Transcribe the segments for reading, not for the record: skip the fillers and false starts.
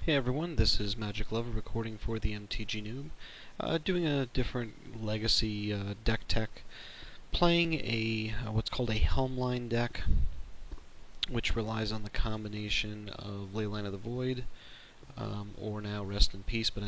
Hey everyone, this is Magic Lover recording for the MTG Noob, doing a different legacy deck tech, playing a what's called a Helmline deck, which relies on the combination of Leyline of the Void, or now Rest in Peace, but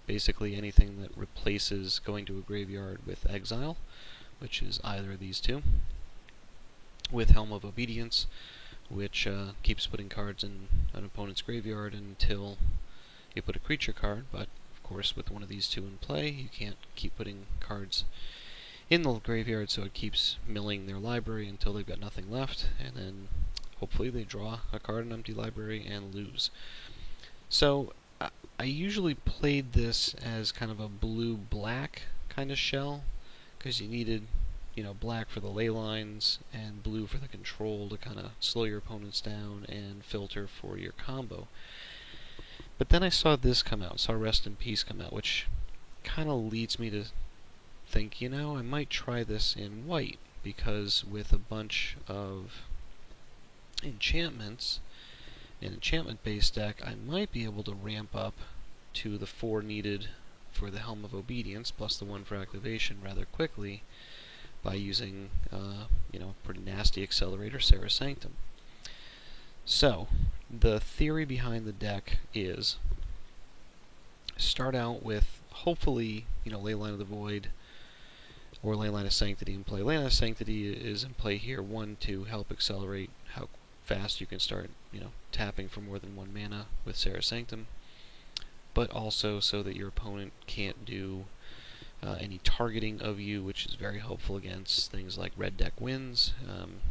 basically anything that replaces going to a graveyard with Exile, which is either of these two, with Helm of Obedience, which keeps putting cards in an opponent's graveyard until you put a creature card, but of course with one of these two in play, you can't keep putting cards in the graveyard, so it keeps milling their library until they've got nothing left, and then hopefully they draw a card in empty library and lose. So I usually played this as kind of a blue-black kind of shell, because you needed black for the ley lines and blue for the control to kind of slow your opponents down and filter for your combo. But then I saw this come out, saw Rest in Peace come out, which kind of leads me to think, I might try this in white, because with a bunch of enchantments, an enchantment-based deck, I might be able to ramp up to the 4 needed for the Helm of Obedience, plus the 1 for activation rather quickly, by using, a pretty nasty accelerator, Serra Sanctum. So, the theory behind the deck is start out with, hopefully, Leyline of the Void or Leyline of Sanctity in play. Leyline of Sanctity is in play here, 1, to help accelerate how fast you can start, tapping for more than 1 mana with Serra Sanctum, but also so that your opponent can't do any targeting of you, which is very helpful against things like red deck wins.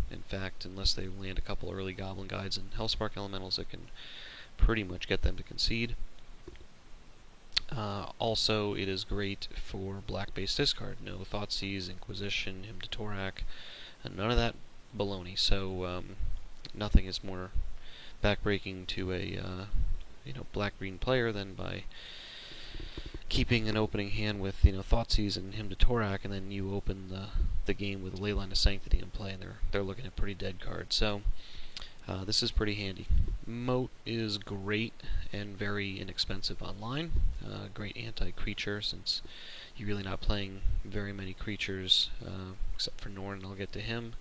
In fact, unless they land a couple early Goblin Guides and Hellspark Elementals, it can pretty much get them to concede. Also, it is great for black-based discard. No Thoughtseize, Inquisition, Hymn to Torak, and none of that baloney. So nothing is more backbreaking to a black-green player than by keeping an opening hand with Thoughtseize and Hymn to Torak, and then you open the game with Leyline of Sanctity in play, and they're looking at pretty dead cards. So this is pretty handy. Moat is great and very inexpensive online. Great anti-creature, since you're really not playing very many creatures except for Norn, and I'll get to him,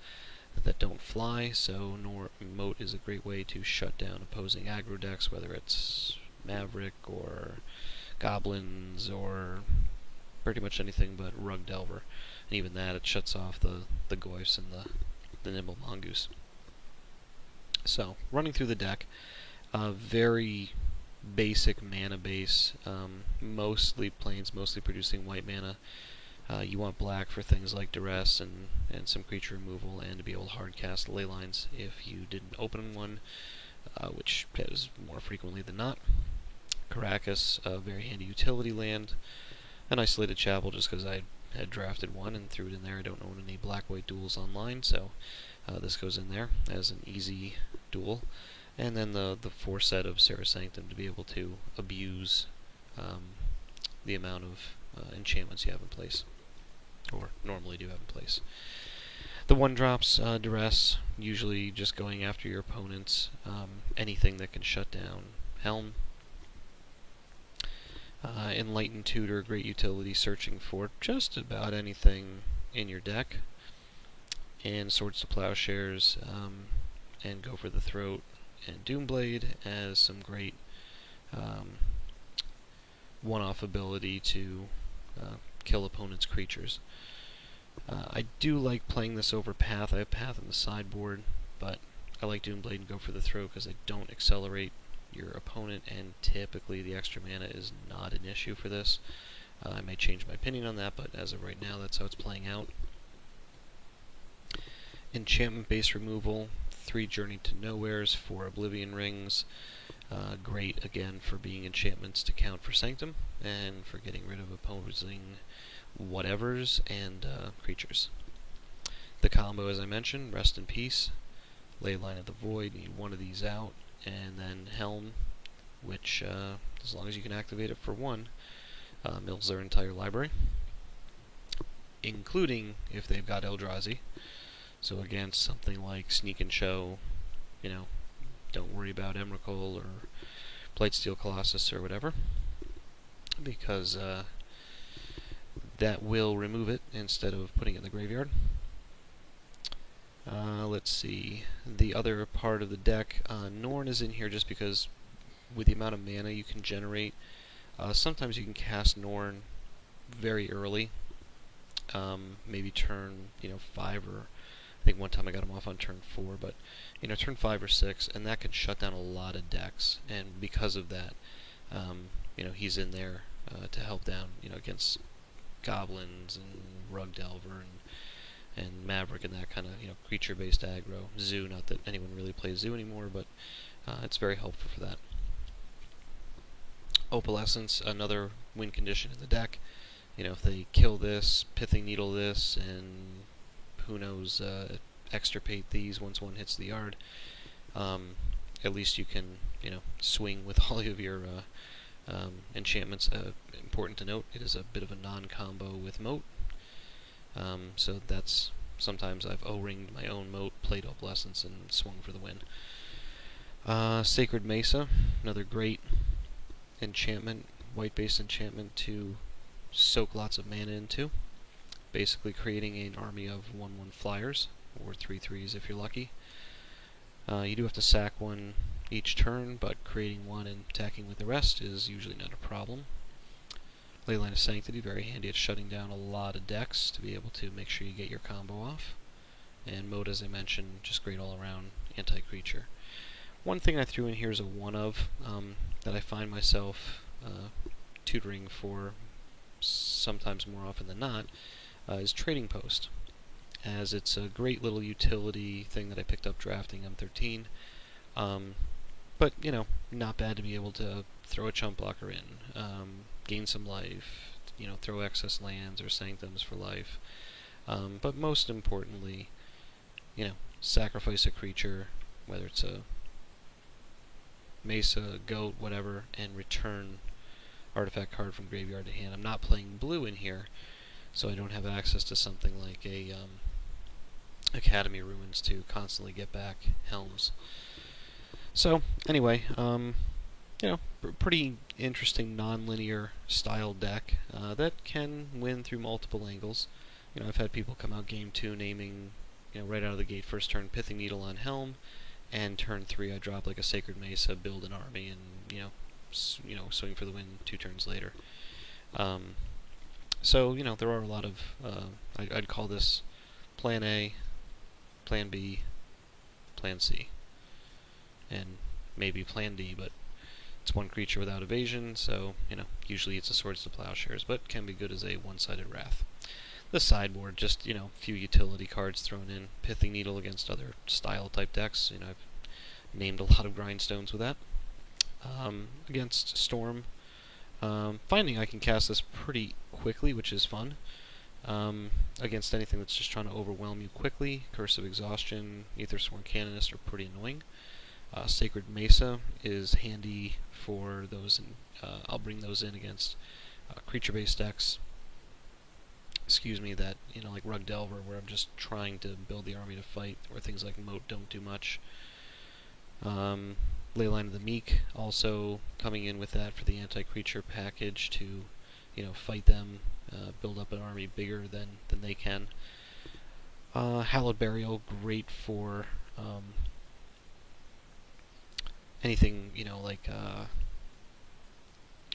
that don't fly. So Moat is a great way to shut down opposing aggro decks, whether it's Maverick or Goblins or pretty much anything but Rug Delver. And even that, it shuts off the Goyfs and the Nimble Mongoose. So, running through the deck, very basic mana base, mostly plains, mostly producing white mana. You want black for things like Duress and some creature removal, and to be able to hardcast ley lines if you didn't open one, which is more frequently than not. Karakas, a very handy utility land. An Isolated Chapel, just because I had drafted one and threw it in there. I don't own any black-white duels online, so this goes in there as an easy duel. And then the 4 set of Serra Sanctum to be able to abuse the amount of enchantments you have in place, or normally do have in place. The 1-drops, Duress, usually just going after your opponents, anything that can shut down Helm. Enlightened Tutor, great utility, searching for just about anything in your deck. And Swords to Plowshares, and Go for the Throat, and Doomblade as some great one-off ability to kill opponents' creatures. I do like playing this over Path. I have Path in the sideboard, but I like Doomblade and Go for the Throat because they don't accelerate your opponent, and typically the extra mana is not an issue for this. I may change my opinion on that, but as of right now, that's how it's playing out. Enchantment-based removal, 3 Journey to Nowheres, 4 Oblivion Rings. Great, again, for being enchantments to count for Sanctum, and for getting rid of opposing whatevers and creatures. The combo, as I mentioned, Rest in Peace, Leyline of the Void, need one of these out, and then Helm, which, as long as you can activate it for 1, mills their entire library, including if they've got Eldrazi. So against something like Sneak and Show, don't worry about Emrakul or Blightsteel Colossus or whatever, because that will remove it instead of putting it in the graveyard. Let's see, the other part of the deck, Norn is in here just because with the amount of mana you can generate, sometimes you can cast Norn very early, maybe turn 5, or I think one time I got him off on turn 4, but turn 5 or 6, and that can shut down a lot of decks, and because of that, he's in there to help down against goblins and Rug Delver and Maverick and that kind of creature-based aggro. Zoo, not that anyone really plays Zoo anymore, but it's very helpful for that. Opalescence, another win condition in the deck. If they kill this, Pithing Needle this, and who knows, extirpate these once one hits the yard, at least you can swing with all of your enchantments. Important to note, it is a bit of a non-combo with Moat. So that's, sometimes I've O-ringed my own Moat, played Opalescence, and swung for the win. Sacred Mesa, another great enchantment, white-based enchantment to soak lots of mana into. Basically creating an army of 1/1 flyers, or 3/3s if you're lucky. You do have to sack one each turn, but creating one and attacking with the rest is usually not a problem. Leyline of Sanctity, very handy at shutting down a lot of decks to be able to make sure you get your combo off. And Moat, as I mentioned, just great all-around anti-creature. One thing I threw in here is a one-of that I find myself tutoring for sometimes more often than not, is Trading Post, as it's a great little utility thing that I picked up drafting M13. But, not bad to be able to throw a chump blocker in, gain some life, throw excess lands or sanctums for life. But most importantly, sacrifice a creature, whether it's a Mesa, Goat, whatever, and return artifact card from graveyard to hand. I'm not playing blue in here, so I don't have access to something like a Academy Ruins to constantly get back Helms. So, anyway, pretty interesting non-linear style deck that can win through multiple angles. I've had people come out game 2 naming, right out of the gate, first turn Pithing Needle on Helm, and turn 3 I drop like a Sacred Mesa, build an army, and swing for the win 2 turns later. So there are a lot of I'd call this Plan A, Plan B, Plan C, and maybe Plan D, but it's one creature without evasion, so usually it's a Swords to Plowshares, but can be good as a one-sided Wrath. The sideboard, just few utility cards thrown in. Pithing Needle against other style type decks. I've named a lot of grindstones with that. Against Storm, finding I can cast this pretty quickly, which is fun. Against anything that's just trying to overwhelm you quickly, Curse of Exhaustion, Aethersworn Canonist are pretty annoying. Sacred Mesa is handy for those, I'll bring those in against creature-based decks. That, like Rug Delver, where I'm just trying to build the army to fight, or things like Moat don't do much. Leyline of the Meek also coming in with that for the anti-creature package to, fight them, build up an army bigger than they can. Hallowed Burial, great for anything, like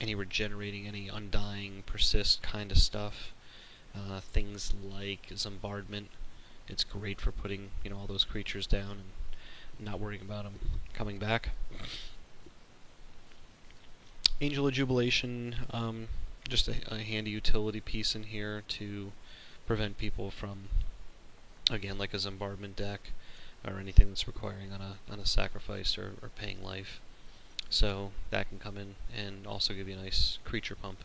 any regenerating, any undying, persist kind of stuff. Things like Zombardment, it's great for putting all those creatures down and not worrying about them coming back. Angel of Jubilation, just a handy utility piece in here to prevent people from, again, like a Zombardment deck or anything that's requiring on a sacrifice or paying life. So that can come in and also give you a nice creature pump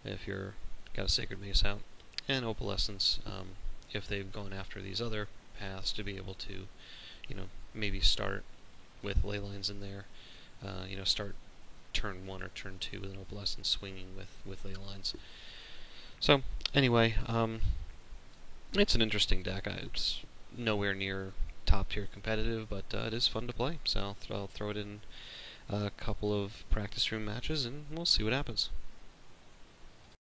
if you're got a Sacred Mace out. And Opalescence, if they've gone after these other paths, to be able to, maybe start with ley lines in there, start turn 1 or turn 2 with an Opalescence swinging with ley lines. So, anyway, it's an interesting deck. It's nowhere near top tier competitive, but it is fun to play, so I'll throw it in a couple of practice room matches, and we'll see what happens.